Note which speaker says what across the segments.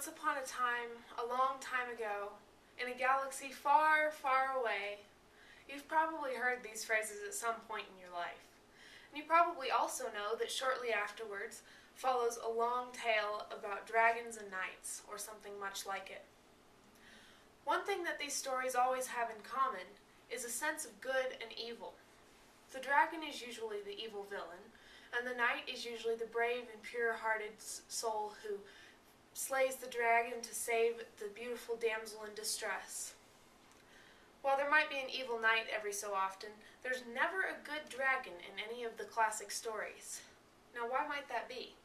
Speaker 1: Once upon a time, a long time ago, in a galaxy far, far away, you've probably heard these phrases at some point in your life. And you probably also know that shortly afterwards follows a long tale about dragons and knights, or something much like it. One thing that these stories always have in common is a sense of good and evil. The dragon is usually the evil villain, and the knight is usually the brave and pure-hearted soul who slays the dragon to save the beautiful damsel in distress. While there might be an evil knight every so often, there's never a good dragon in any of the classic stories. Now, why might that be?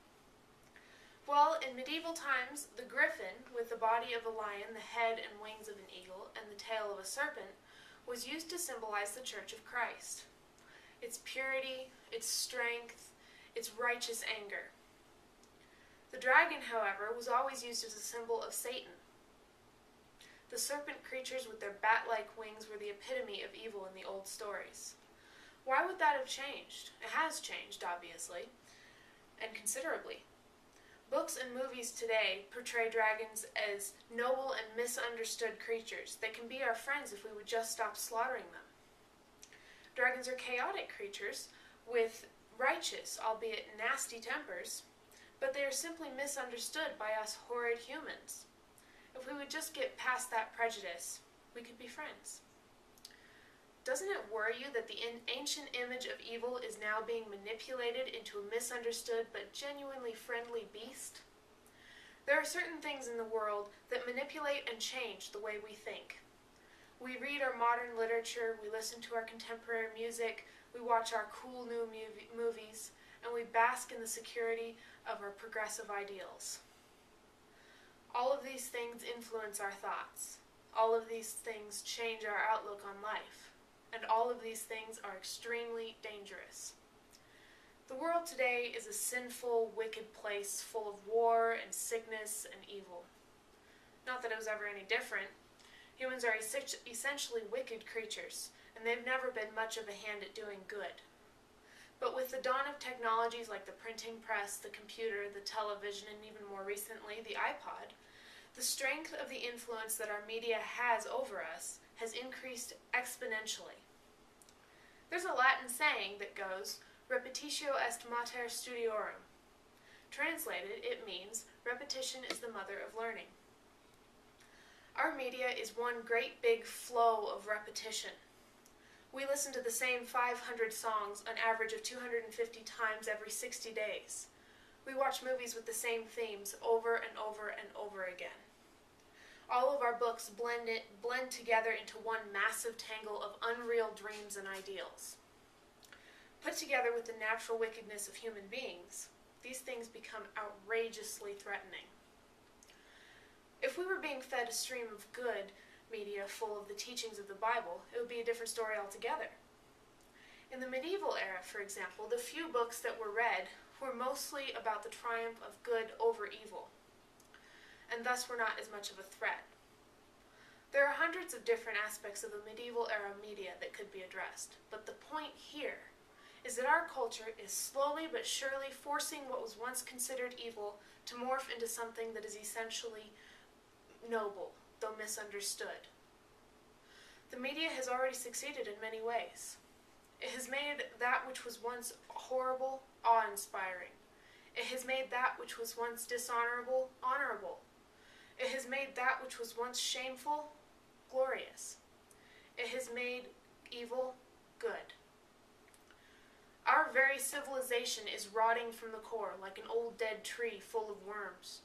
Speaker 1: Well, in medieval times, the griffin, with the body of a lion, the head and wings of an eagle, and the tail of a serpent, was used to symbolize the Church of Christ. Its purity, its strength, its righteous anger. The dragon, however, was always used as a symbol of Satan. The serpent creatures with their bat-like wings were the epitome of evil in the old stories. Why would that have changed? It has changed, obviously, and considerably. Books and movies today portray dragons as noble and misunderstood creatures that can be our friends if we would just stop slaughtering them. Dragons are chaotic creatures with righteous, albeit nasty tempers, but they are simply misunderstood by us horrid humans. If we would just get past that prejudice, we could be friends. Doesn't it worry you that the ancient image of evil is now being manipulated into a misunderstood but genuinely friendly beast? There are certain things in the world that manipulate and change the way we think. We read our modern literature, we listen to our contemporary music, we watch our cool new movies, and we bask in the security of our progressive ideals. All of these things influence our thoughts. All of these things change our outlook on life. And all of these things are extremely dangerous. The world today is a sinful, wicked place full of war and sickness and evil. Not that it was ever any different. Humans are essentially wicked creatures, and they've never been much of a hand at doing good. But with the dawn of technologies like the printing press, the computer, the television, and even more recently, the iPod, the strength of the influence that our media has over us has increased exponentially. There's a Latin saying that goes, repetitio est mater studiorum. Translated, it means, repetition is the mother of learning. Our media is one great big flow of repetition. We listen to the same 500 songs an average of 250 times every 60 days. We watch movies with the same themes over and over and over again. All of our books blend together into one massive tangle of unreal dreams and ideals. Put together with the natural wickedness of human beings, these things become outrageously threatening. If we were being fed a stream of good media full of the teachings of the Bible, it would be a different story altogether. In the medieval era, for example, the few books that were read were mostly about the triumph of good over evil, and thus were not as much of a threat. There are hundreds of different aspects of the medieval era media that could be addressed, but the point here is that our culture is slowly but surely forcing what was once considered evil to morph into something that is essentially noble, though misunderstood. The media has already succeeded in many ways. It has made that which was once horrible, awe-inspiring. It has made that which was once dishonorable, honorable. It has made that which was once shameful, glorious. It has made evil good. Our very civilization is rotting from the core like an old dead tree full of worms.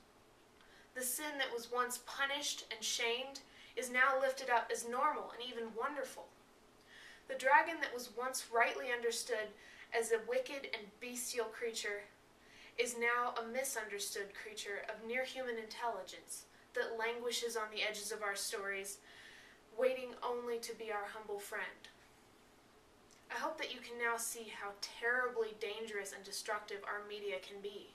Speaker 1: The sin that was once punished and shamed is now lifted up as normal and even wonderful. The dragon that was once rightly understood as a wicked and bestial creature is now a misunderstood creature of near-human intelligence that languishes on the edges of our stories, waiting only to be our humble friend. I hope that you can now see how terribly dangerous and destructive our media can be.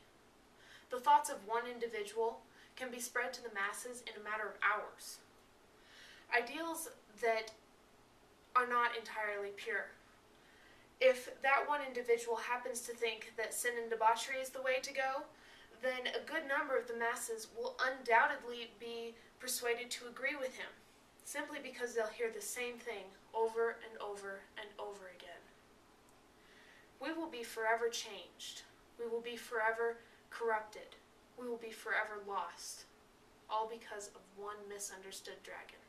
Speaker 1: The thoughts of one individual can be spread to the masses in a matter of hours. Ideals that are not entirely pure. If that one individual happens to think that sin and debauchery is the way to go, then a good number of the masses will undoubtedly be persuaded to agree with him, simply because they'll hear the same thing over and over and over again. We will be forever changed. We will be forever corrupted. We will be forever lost, all because of one misunderstood dragon.